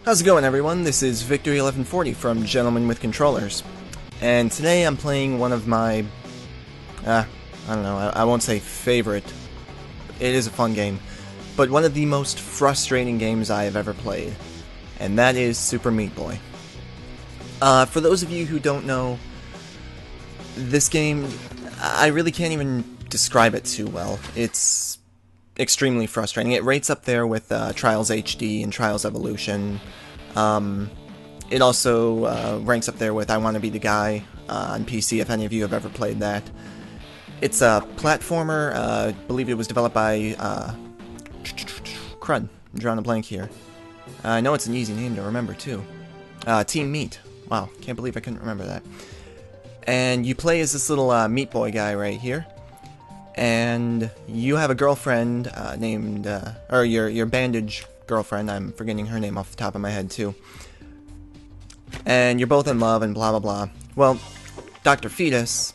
How's it going, everyone? This is Victory1140 from Gentlemen with Controllers, and today I'm playing one of my, I don't know, I won't say favorite, it is a fun game, but one of the most frustrating games I have ever played, and that is Super Meatboy. For those of you who don't know, this game, I really can't even describe it too well. It's extremely frustrating. It rates up there with Trials HD and Trials Evolution. It also ranks up there with I Want to Be the Guy on PC, if any of you have ever played that. It's a platformer. I believe it was developed by Crud. I'm drawing a blank here. I know it's an easy name to remember too. Team Meat. Wow, can't believe I couldn't remember that. And you play as this little Meat Boy guy right here. And you have a girlfriend named, or your Bandage girlfriend, I'm forgetting her name off the top of my head too. And you're both in love and blah blah blah. Well, Dr. Fetus,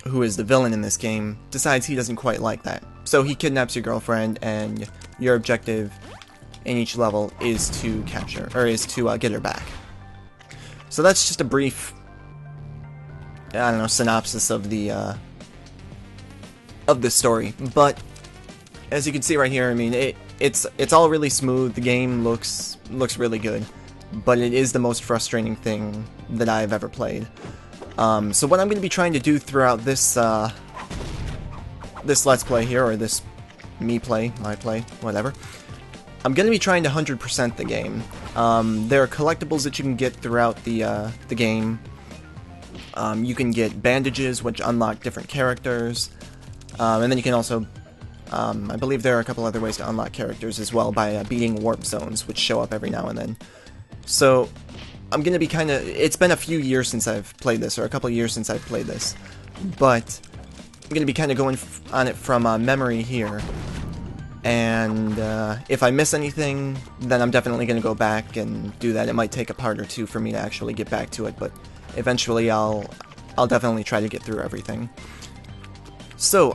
who is the villain in this game, decides he doesn't quite like that. So he kidnaps your girlfriend, and your objective in each level is to capture, or is to get her back. So that's just a brief, I don't know, synopsis of the story, but as you can see right here, I mean, it's all really smooth. The game looks really good, but it is the most frustrating thing that I've ever played. So what I'm going to be trying to do throughout this this Let's Play here, or this my play, whatever, I'm going to be trying to 100% the game. There are collectibles that you can get throughout the game. You can get bandages, which unlock different characters. And then you can also, I believe there are a couple other ways to unlock characters as well by beating warp zones, which show up every now and then. So, I'm going to be kind of, it's been a few years since I've played this, or a couple years since I've played this, but I'm going to be kind of going on it from memory here. And if I miss anything, then I'm definitely going to go back and do that. It might take a part or two for me to actually get back to it, but eventually I'll definitely try to get through everything. So,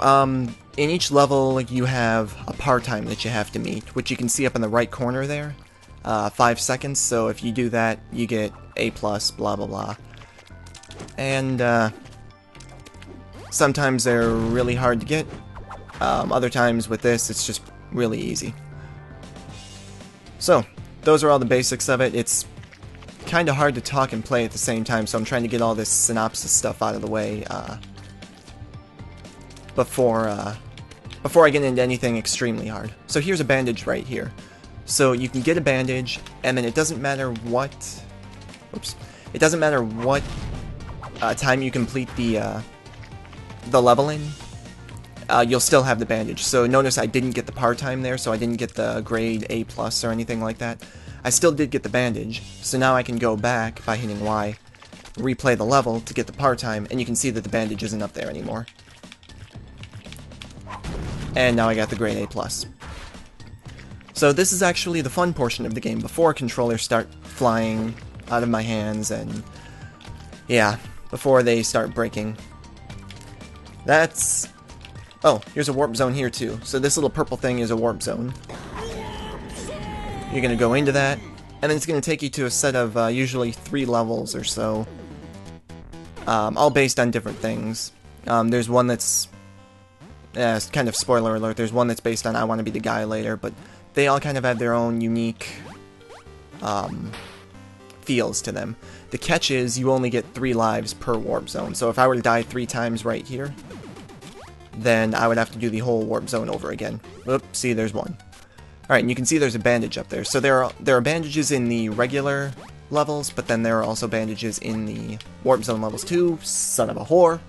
in each level you have a par time that you have to meet, which you can see up in the right corner there. 5 seconds, so if you do that, you get A+, blah blah blah. And, sometimes they're really hard to get. Other times with this, it's just really easy. So, those are all the basics of it. It's kinda hard to talk and play at the same time, so I'm trying to get all this synopsis stuff out of the way, before I get into anything extremely hard. So here's a bandage right here. So you can get a bandage, and then it doesn't matter what, time you complete the leveling, you'll still have the bandage. So notice I didn't get the par time there, so I didn't get the grade A+ or anything like that. I still did get the bandage, so now I can go back by hitting Y, replay the level to get the par time, and you can see that the bandage isn't up there anymore. And now I got the grade A+. So this is actually the fun portion of the game, before controllers start flying out of my hands, and yeah, before they start breaking. That's... oh, here's a warp zone here too. So this little purple thing is a warp zone. You're gonna go into that, and then it's gonna take you to a set of usually 3 levels or so, all based on different things. There's one that's... it's kind of spoiler alert, there's one that's based on I Want to Be the Guy later, but they all kind of have their own unique feels to them. The catch is you only get 3 lives per warp zone, so if I were to die 3 times right here, then I would have to do the whole warp zone over again. Oop, see, there's one. Alright, and you can see there's a bandage up there. So there are bandages in the regular levels, but then there are also bandages in the warp zone levels too. Son of a whore.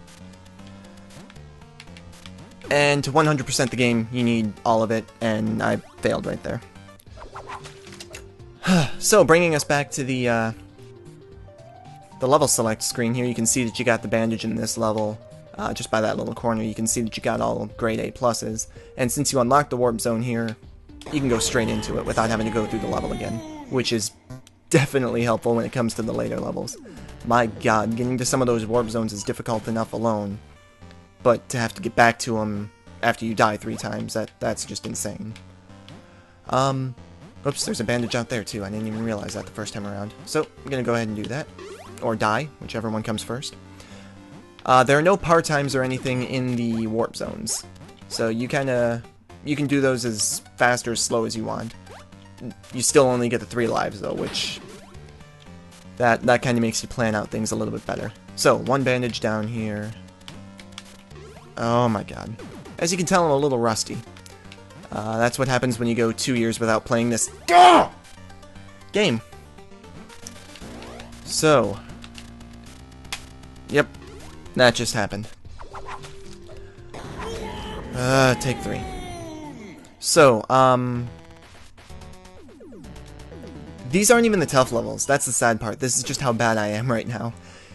And to 100% the game, you need all of it, and I failed right there. So, bringing us back to the level select screen here, you can see that you got the bandage in this level. Just by that little corner, you can see that you got all grade A+. And since you unlocked the warp zone here, you can go straight into it without having to go through the level again, which is definitely helpful when it comes to the later levels. My god, getting to some of those warp zones is difficult enough alone. But to have to get back to them after you die 3 times, that's just insane. Oops, there's a bandage out there too. I didn't even realize that the first time around. So, I'm gonna go ahead and do that. Or die, whichever one comes first. There are no par times or anything in the warp zones. So you can do those as fast or as slow as you want. You still only get the 3 lives though, which that kind of makes you plan out things a little bit better. So, 1 bandage down here. Oh my god. As you can tell, I'm a little rusty. That's what happens when you go 2 years without playing this game. So, yep, that just happened. Take 3. So, these aren't even the tough levels. That's the sad part. This is just how bad I am right now.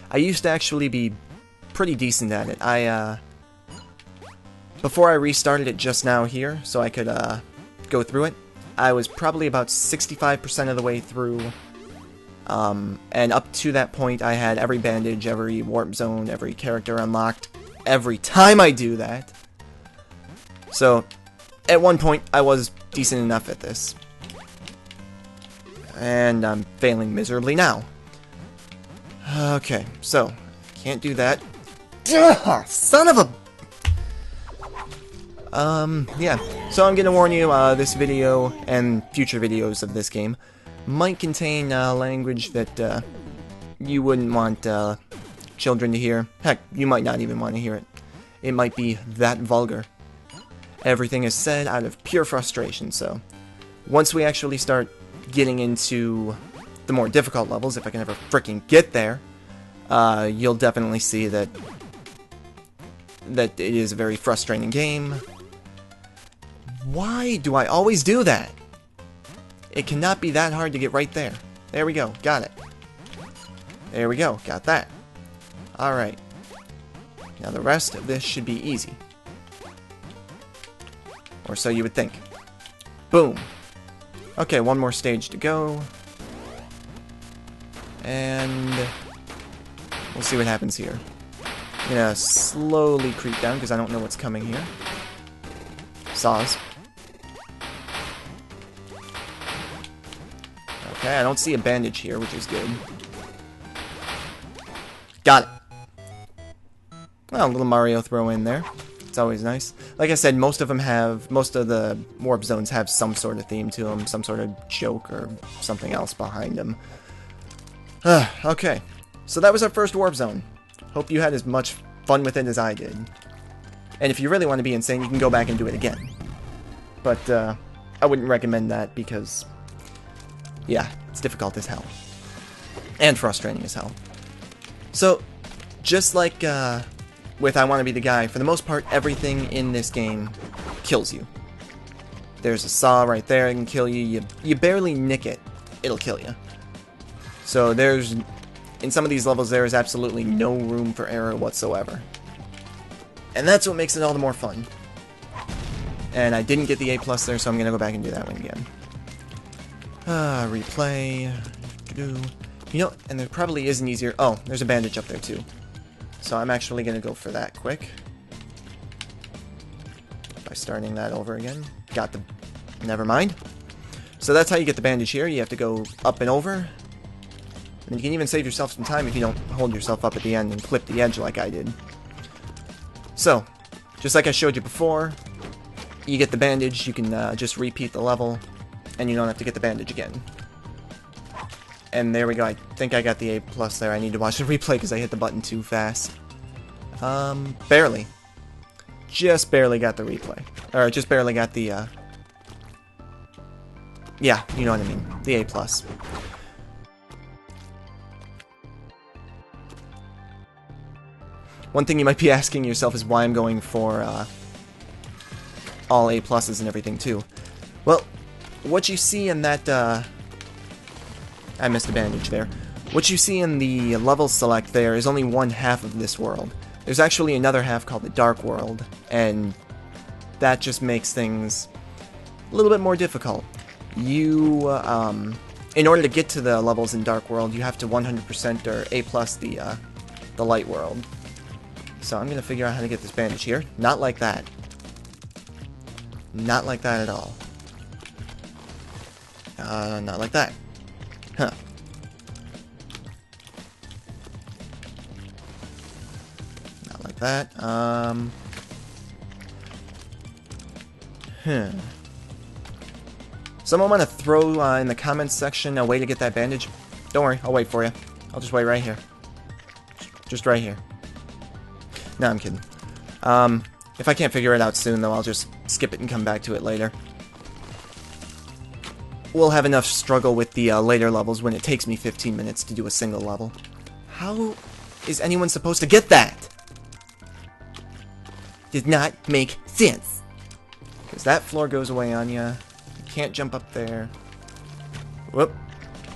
I used to actually be pretty decent at it. Before I restarted it just now here, so I could go through it, I was probably about 65% of the way through, and up to that point I had every bandage, every warp zone, every character unlocked, every time I do that. So, at one point I was decent enough at this. And I'm failing miserably now. Okay, so, can't do that. Ugh, son of a... yeah. So I'm gonna warn you, this video, and future videos of this game, might contain, language that, you wouldn't want, children to hear. Heck, you might not even want to hear it. It might be that vulgar. Everything is said out of pure frustration, so... Once we actually start getting into the more difficult levels, if I can ever frickin' get there, you'll definitely see that it is a very frustrating game. Why do I always do that? It cannot be that hard to get right there. There we go, got it. There we go, got that. Alright. Now the rest of this should be easy. Or so you would think. Boom. Okay, one more stage to go. And we'll see what happens here. I'm gonna slowly creep down because I don't know what's coming here. Saws. Okay, I don't see a bandage here, which is good. Got it. Well, a little Mario throw in there. It's always nice. Like I said, most of the warp zones have some sort of theme to them, some sort of joke or something else behind them. Okay, so that was our first warp zone. Hope you had as much fun with it as I did. And if you really want to be insane, you can go back and do it again. But, I wouldn't recommend that because, yeah, it's difficult as hell. And frustrating as hell. So, just like, with I Want to Be the Guy, for the most part, everything in this game kills you. There's a saw right there that can kill you. You barely nick it, it'll kill you. So in some of these levels, there is absolutely no room for error whatsoever. And that's what makes it all the more fun. And I didn't get the A+ there, so I'm going to go back and do that one again. Replay. You know, and there probably is an easier... Oh, there's a bandage up there too. So I'm actually going to go for that quick. By starting that over again. Got the... Never mind. So that's how you get the bandage here. You have to go up and over. And you can even save yourself some time if you don't hold yourself up at the end and clip the edge like I did. So, just like I showed you before, you get the bandage, you can just repeat the level, and you don't have to get the bandage again. And there we go, I think I got the A+ there. I need to watch the replay because I hit the button too fast. Barely. Just barely got the replay. Or just barely got the, yeah, you know what I mean. The A+. One thing you might be asking yourself is why I'm going for all A+ and everything too. Well, what you see in that, I missed a bandage there. What you see in the level select there is only one half of this world. There's actually another half called the Dark World, and that just makes things a little bit more difficult. You, in order to get to the levels in Dark World, you have to 100% or A+ the Light World. So I'm going to figure out how to get this bandage here. Not like that. Not like that at all. Not like that. Huh. Not like that. Someone want to throw in the comments section a way to get that bandage? Don't worry, I'll wait for you. I'll just wait right here. Just right here. No, I'm kidding. If I can't figure it out soon, though, I'll just skip it and come back to it later. We'll have enough struggle with the later levels when it takes me 15 minutes to do a single level. How is anyone supposed to get that? Did not make sense. Because that floor goes away on you. You can't jump up there. Whoop.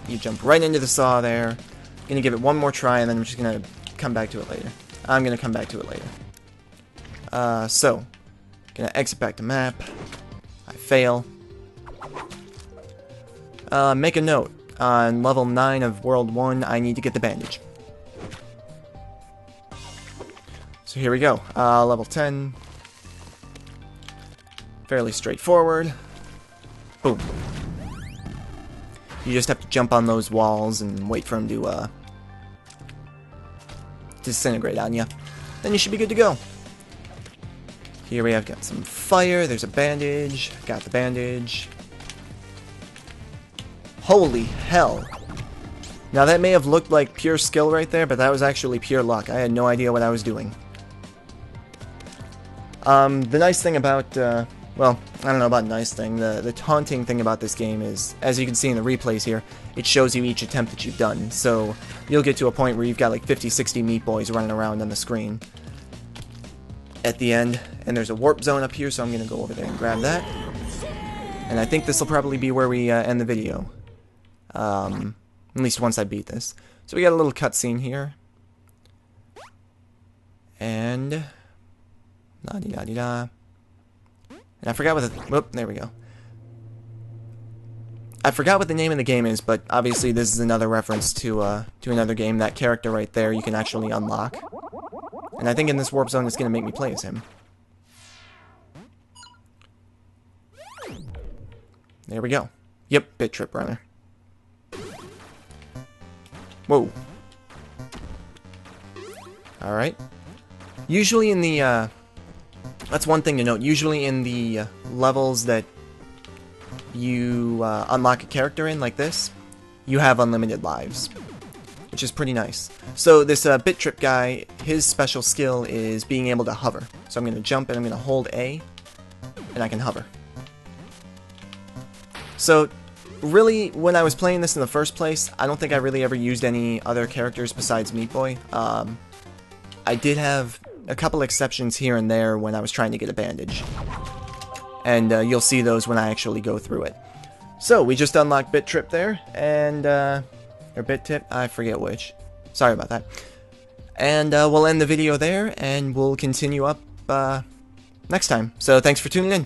You jump right into the saw there. Gonna give it one more try, and then I'm just gonna come back to it later. I'm gonna come back to it later. So, gonna exit back to map. I fail. Make a note. On level 9 of World 1, I need to get the bandage. So here we go. Level 10. Fairly straightforward. Boom. You just have to jump on those walls and wait for them to disintegrate on you. Then you should be good to go. Here we have got some fire. There's a bandage. Got the bandage. Holy hell. Now that may have looked like pure skill right there, but that was actually pure luck. I had no idea what I was doing. The nice thing about, well, I don't know about nice thing. The taunting thing about this game is, as you can see in the replays here, it shows you each attempt that you've done. So you'll get to a point where you've got like 50, 60 Meat Boys running around on the screen at the end. And there's a warp zone up here, so I'm going to go over there and grab that. And I think this will probably be where we end the video. At least once I beat this. So we got a little cutscene here. And la-di-da-di-da. And I forgot what the... Whoop, there we go. I forgot what the name of the game is, but obviously this is another reference to another game. That character right there you can actually unlock. And I think in this warp zone it's going to make me play as him. There we go. Yep, Bit Trip Runner. Whoa. Alright. Usually in the, that's one thing to note. Usually in the levels that you unlock a character in, like this, you have unlimited lives, which is pretty nice. So this Bit Trip guy, his special skill is being able to hover. So I'm going to jump and I'm going to hold A, and I can hover. So really, when I was playing this in the first place, I don't think I really ever used any other characters besides Meat Boy. I did have a couple exceptions here and there when I was trying to get a bandage. And you'll see those when I actually go through it. So, we just unlocked Bit Trip there, and, or Bit Tip, I forget which. Sorry about that. And we'll end the video there, and we'll continue up next time. So, thanks for tuning in.